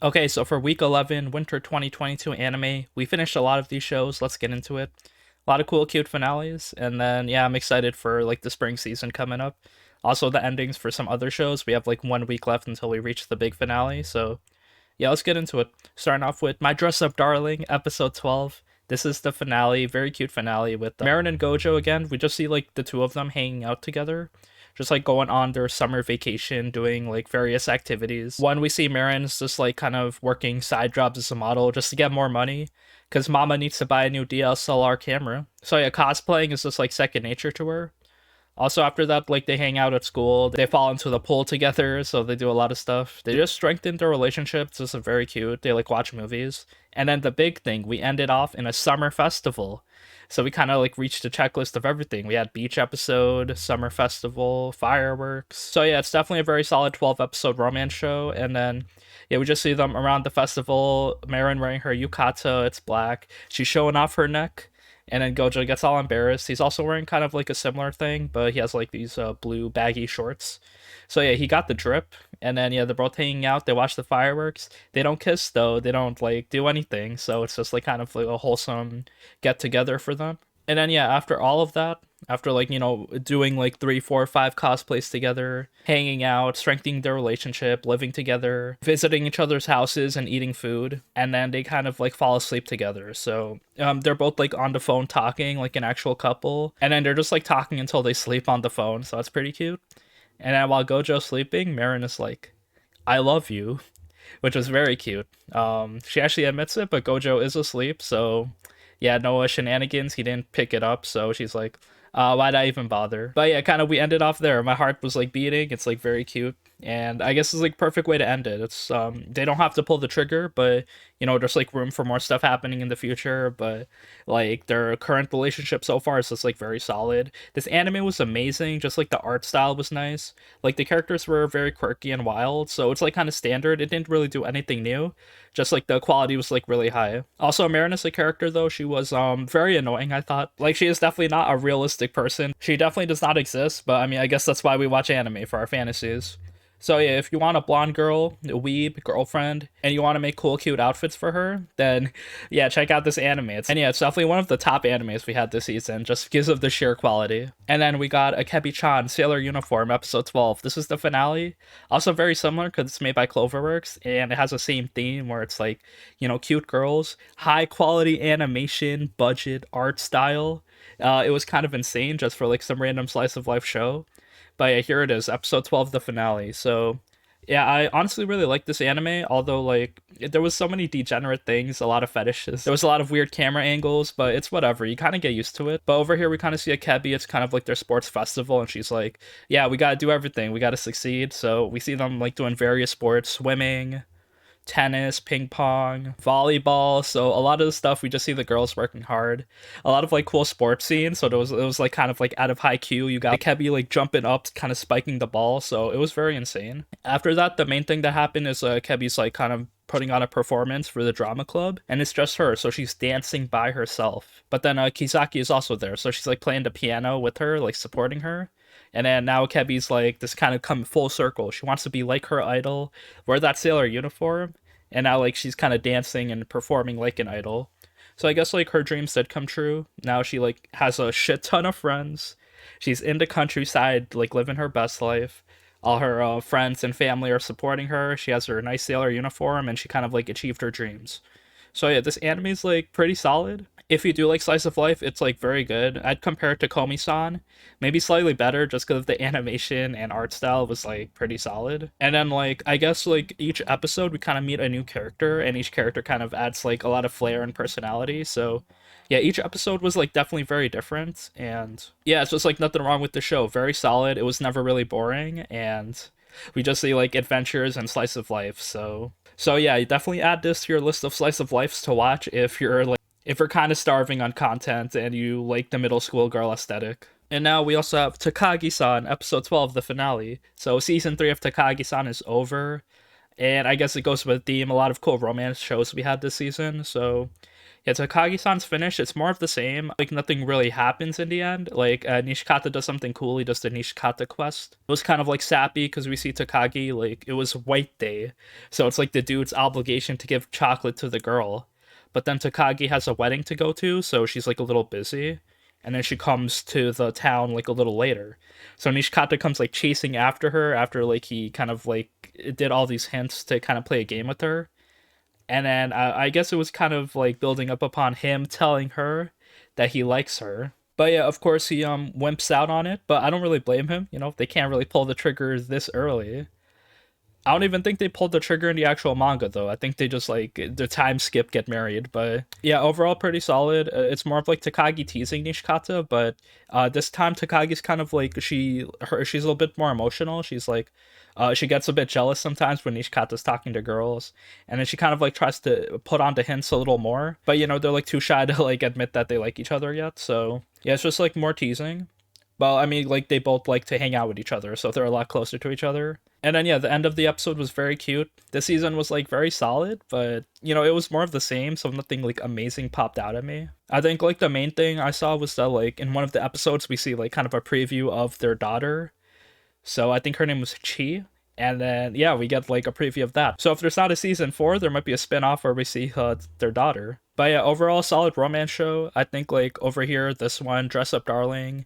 Okay, so for week 11, winter 2022 anime, we finished a lot of these shows. Let's get into it. A lot of cool, cute finales. And then, yeah, I'm excited for like the spring season coming up. Also, the endings for some other shows. We have like 1 week left until we reach the big finale. So, yeah, let's get into it. Starting off with My Dress Up Darling, episode 12. This is the finale, very cute finale with Marin and Gojo again. We just see like the two of them hanging out together, just like going on their summer vacation, doing like various activities. One, we see Marin's just like kind of working side jobs as a model just to get more money because Mama needs to buy a new DSLR camera. So yeah, cosplaying is just like second nature to her. Also, after that, like they hang out at school, they fall into the pool together, so they do a lot of stuff. They just strengthen their relationship. It's just very cute. They like watch movies. And then the big thing, we ended off in a summer festival. So we kind of like reached a checklist of everything. We had beach episode, summer festival, fireworks. So yeah, it's definitely a very solid 12 episode romance show. And then yeah, we just see them around the festival. Marin wearing her yukata, it's black. She's showing off her neck. And then Gojo gets all embarrassed. He's also wearing kind of like a similar thing, but he has like these blue baggy shorts. So yeah, he got the drip. And then yeah, they're both hanging out. They watch the fireworks. They don't kiss though. They don't like do anything. So it's just like kind of like a wholesome get together for them. And then yeah, after all of that, after like doing like 3 4 5 cosplays together, hanging out, strengthening their relationship, living together, visiting each other's houses and eating food, and then they kind of like fall asleep together. So they're both like on the phone talking like an actual couple, and then they're just like talking until they sleep on the phone. So that's pretty cute. And then while Gojo's sleeping, Marin is like, "I love you," which was very cute. She actually admits it, but Gojo is asleep, so yeah, no shenanigans. He didn't pick it up, so she's like, why'd I even bother? But yeah, kind of we ended off there. My heart was like beating. It's like very cute, and I guess it's like perfect way to end it. It's they don't have to pull the trigger, but there's like room for more stuff happening in the future. But like their current relationship so far is just like very solid. This anime was amazing. Just like the art style was nice. Like the characters were very quirky and wild, so it's like kind of standard. It didn't really do anything new. Just like the quality was like really high. Also, Marin as a character though, she was very annoying, I thought. Like she is definitely not a realistic person. She definitely does not exist, but I mean I guess that's why we watch anime, for our fantasies. So yeah, if you want a blonde girl, a weeb girlfriend, and you want to make cool, cute outfits for her, then yeah, check out this anime. And yeah, it's definitely one of the top animes we had this season, just because of the sheer quality. And then we got Akebi-chan, Sailor Uniform, episode 12. This is the finale. Also very similar because it's made by Cloverworks, and it has the same theme where it's like, cute girls, high quality animation, budget, art style. It was kind of insane just for like some random slice of life show. But yeah, here it is, episode 12, the finale. So yeah, I honestly really like this anime, although like there was so many degenerate things, a lot of fetishes. There was a lot of weird camera angles, but it's whatever. You kind of get used to it. But over here we kind of see Akebi. It's kind of like their sports festival, and she's like, "Yeah, we got to do everything. We got to succeed." So we see them like doing various sports, swimming, tennis, ping pong, volleyball. So a lot of the stuff we just see the girls working hard. A lot of like cool sports scenes. So it was like kind of like out of high Q. You got Kebi like jumping up, kind of spiking the ball. So it was very insane. After that, the main thing that happened is Kebi's like kind of putting on a performance for the drama club, and it's just her, so she's dancing by herself. But then Kisaki is also there, so she's like playing the piano with her, like supporting her. And then now Kebi's like this kind of come full circle. She wants to be like her idol, wear that sailor uniform, and now like she's kind of dancing and performing like an idol. So I guess like her dreams did come true. Now she like has a shit ton of friends. She's in the countryside, like living her best life. All her friends and family are supporting her. She has her nice sailor uniform, and she kind of like achieved her dreams. So yeah, this anime is like pretty solid. If you do like slice of life, it's like very good. I'd compare it to Komi-san, maybe slightly better just because the animation and art style was like pretty solid. And then like I guess like each episode we kind of meet a new character, and each character kind of adds like a lot of flair and personality. So yeah, each episode was like definitely very different, and yeah, it's just like nothing wrong with the show. Very solid. It was never really boring, and we just see like adventures and slice of life. So yeah, you definitely add this to your list of slice of lives to watch if you're kind of starving on content and you like the middle school girl aesthetic. And now we also have Takagi-san, episode 12, the finale. So season 3 of Takagi-san is over, and I guess it goes with the theme, a lot of cool romance shows we had this season. So Yeah, Takagi-san's finish, it's more of the same. Like, nothing really happens in the end. Like, Nishikata does something cool. He does the Nishikata quest. It was kind of, like, sappy, because we see Takagi, like, it was White Day. So it's, like, the dude's obligation to give chocolate to the girl. But then Takagi has a wedding to go to, so she's, like, a little busy. And then she comes to the town, like, a little later. So Nishikata comes, like, chasing after her after, like, he kind of, like, did all these hints to kind of play a game with her. And then I guess it was kind of like building up upon him telling her that he likes her. But yeah, of course he wimps out on it, but I don't really blame him. You know, they can't really pull the trigger this early. I don't even think they pulled the trigger in the actual manga though. I think they just like the time skip get married. But yeah, overall pretty solid. It's more of like Takagi teasing Nishikata, but this time Takagi's kind of like she's a little bit more emotional. She's like she gets a bit jealous sometimes when Nishikata's talking to girls, and then she kind of like tries to put on the hints a little more. But you know they're like too shy to like admit that they like each other yet. So yeah, it's just like more teasing. Well, I mean, like they both like to hang out with each other, so they're a lot closer to each other. And then yeah, the end of the episode was very cute. This season was like very solid, but you know, it was more of the same, so nothing like amazing popped out at me. I think like the main thing I saw was that like in one of the episodes we see like kind of a preview of their daughter. So I think her name was Chi. And then yeah, we get like a preview of that. So if there's not a season 4, there might be a spin-off where we see their daughter. But yeah, overall solid romance show. I think like over here, this one, Dress Up Darling,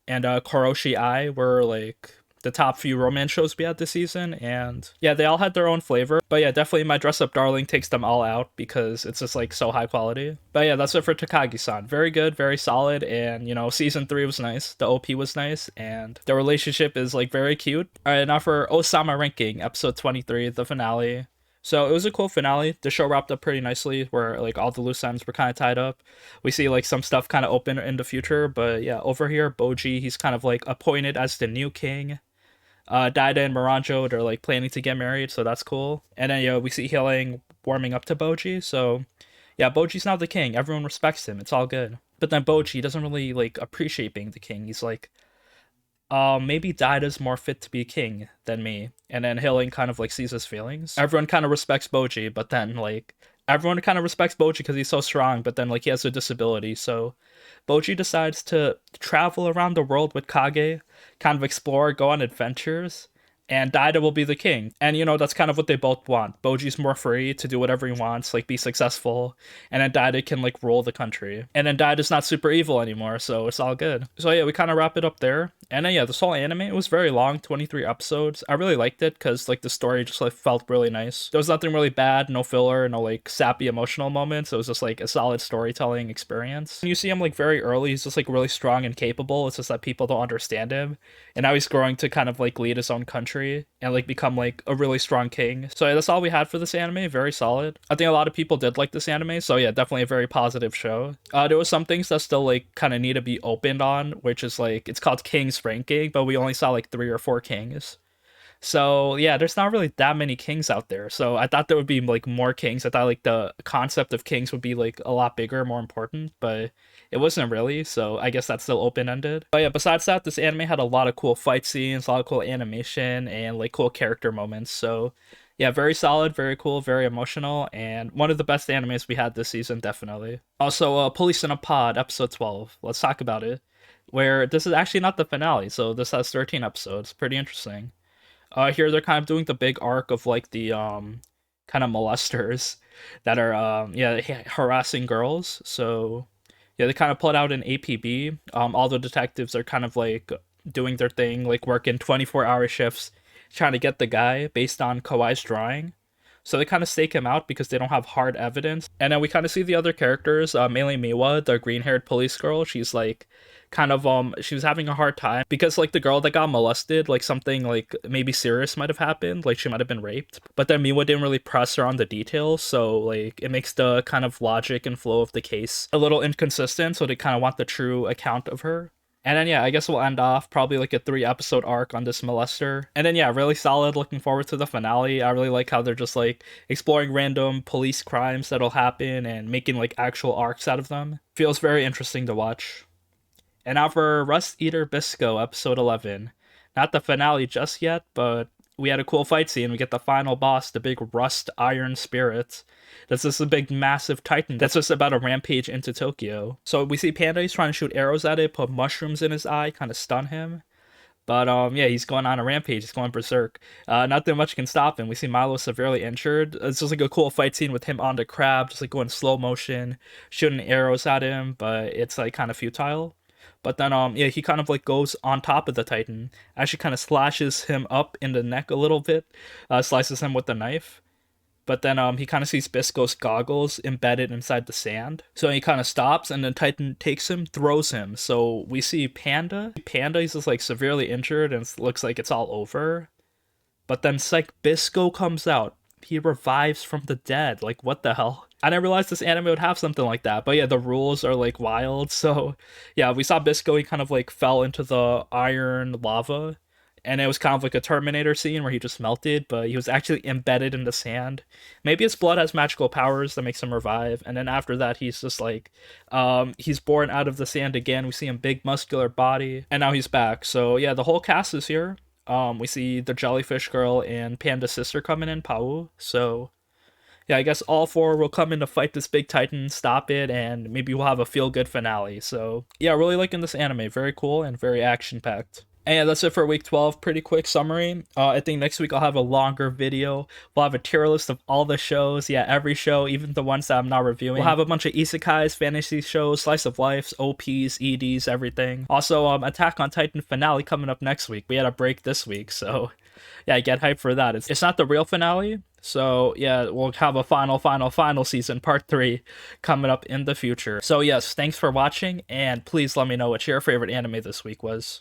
and Koroshi Ai were like the top few romance shows we had this season, and yeah, they all had their own flavor. But yeah, definitely my Dress Up Darling takes them all out because it's just like so high quality. But yeah, that's it for Takagi-san. Very good, very solid, and you know, season 3 was nice. The OP was nice, and the relationship is like very cute. All right, now for Ousama ranking, episode 23, the finale. So it was a cool finale. The show wrapped up pretty nicely, where like all the loose ends were kind of tied up. We see like some stuff kind of open in the future, but yeah, over here, Boji, he's kind of like appointed as the new king. Daida and Miranjo, they're like planning to get married, so that's cool. And then yeah, we see Healing warming up to Boji, so yeah, Boji's now the king. Everyone respects him. It's all good. But then Boji doesn't really like appreciate being the king. He's like, maybe Daida's more fit to be king than me. And then Healing kind of like sees his feelings. Everyone kind of respects Boji, but then like everyone kind of respects Boji because he's so strong, but then like he has a disability, so Boji decides to travel around the world with Kage, kind of explore, go on adventures, and Daida will be the king. And you know, that's kind of what they both want. Boji's more free to do whatever he wants, like be successful, and then Daida can like rule the country. And then Daida's not super evil anymore, so it's all good. So yeah, we kind of wrap it up there. And then yeah, this whole anime, it was very long, 23 episodes. I really liked it because like the story just like felt really nice. There was nothing really bad, no filler, no like sappy emotional moments. It was just like a solid storytelling experience. When you see him like very early, he's just like really strong and capable. It's just that people don't understand him. And now he's growing to kind of like lead his own country and like become like a really strong king. So yeah, that's all we had for this anime. Very solid. I think a lot of people did like this anime, so yeah, definitely a very positive show. There was some things that still like kind of need to be opened on, which is like it's called King's ranking, but we only saw like 3 or 4 kings. So yeah, there's not really that many kings out there. So I thought there would be like more kings. I thought like the concept of kings would be like a lot bigger, more important, but it wasn't really. So I guess that's still open ended. But yeah, besides that, this anime had a lot of cool fight scenes, a lot of cool animation, and like cool character moments. So yeah, very solid, very cool, very emotional, and one of the best animes we had this season, definitely. Also, Police in a Pod, episode 12. Let's talk about it. Where this is actually not the finale, so this has 13 episodes. Pretty interesting. Here they're kind of doing the big arc of like the kind of molesters that are yeah, harassing girls. So yeah, they kind of put out an APB. All the detectives are kind of like doing their thing, like working 24-hour shifts, trying to get the guy based on Kawai's drawing. So they kind of stake him out because they don't have hard evidence. And then we kind of see the other characters, mainly Miwa, the green-haired police girl. She's like kind of she was having a hard time because like the girl that got molested, like something like maybe serious might have happened, like she might have been raped. But then Miwa didn't really press her on the details, so like it makes the kind of logic and flow of the case a little inconsistent, so they kind of want the true account of her. And then yeah, I guess we'll end off probably like a 3-episode arc on this molester. And then yeah, really solid. Looking forward to the finale. I really like how they're just like exploring random police crimes that'll happen and making like actual arcs out of them. Feels very interesting to watch. And now for Rust Eater Bisco, episode 11. Not the finale just yet, but we had a cool fight scene. We get the final boss, the big rust iron spirit. That's just a big massive titan that's just about to rampage into Tokyo. So we see Panda, he's trying to shoot arrows at it, put mushrooms in his eye, kind of stun him. But yeah, he's going on a rampage. He's going berserk. Not that much can stop him. We see Milo severely injured. It's just like a cool fight scene with him on the crab, just like going slow motion, shooting arrows at him, but it's like kind of futile. But then yeah, he kind of like goes on top of the Titan, actually kind of slashes him up in the neck a little bit, slices him with the knife. But then he kind of sees Bisco's goggles embedded inside the sand. So he kind of stops, and then Titan takes him, throws him. So we see Panda. Panda is just like severely injured, and it looks like it's all over. But then Psych Bisco comes out. He revives from the dead. Like, what the hell? I didn't realize this anime would have something like that. But yeah, the rules are like wild. So yeah, we saw Bisco. He kind of like fell into the iron lava. And it was kind of like a Terminator scene where he just melted, but he was actually embedded in the sand. Maybe his blood has magical powers that makes him revive. And then after that, he's just like, he's born out of the sand again. We see him big, muscular body, and now he's back. So yeah, the whole cast is here. We see the Jellyfish Girl and Panda's sister coming in, Pau. So yeah, I guess all four will come in to fight this big titan, stop it, and maybe we'll have a feel-good finale. So yeah, really liking this anime. Very cool and very action-packed. And yeah, that's it for week 12. Pretty quick summary. I think next week I'll have a longer video. We'll have a tier list of all the shows. Yeah, every show, even the ones that I'm not reviewing. We'll have a bunch of isekais, fantasy shows, slice of life, OPs, EDs, everything. Also, Attack on Titan finale coming up next week. We had a break this week, so yeah, get hyped for that. It's not the real finale. So yeah, we'll have a final season, part 3, coming up in the future. So yes, thanks for watching, and please let me know what your favorite anime this week was.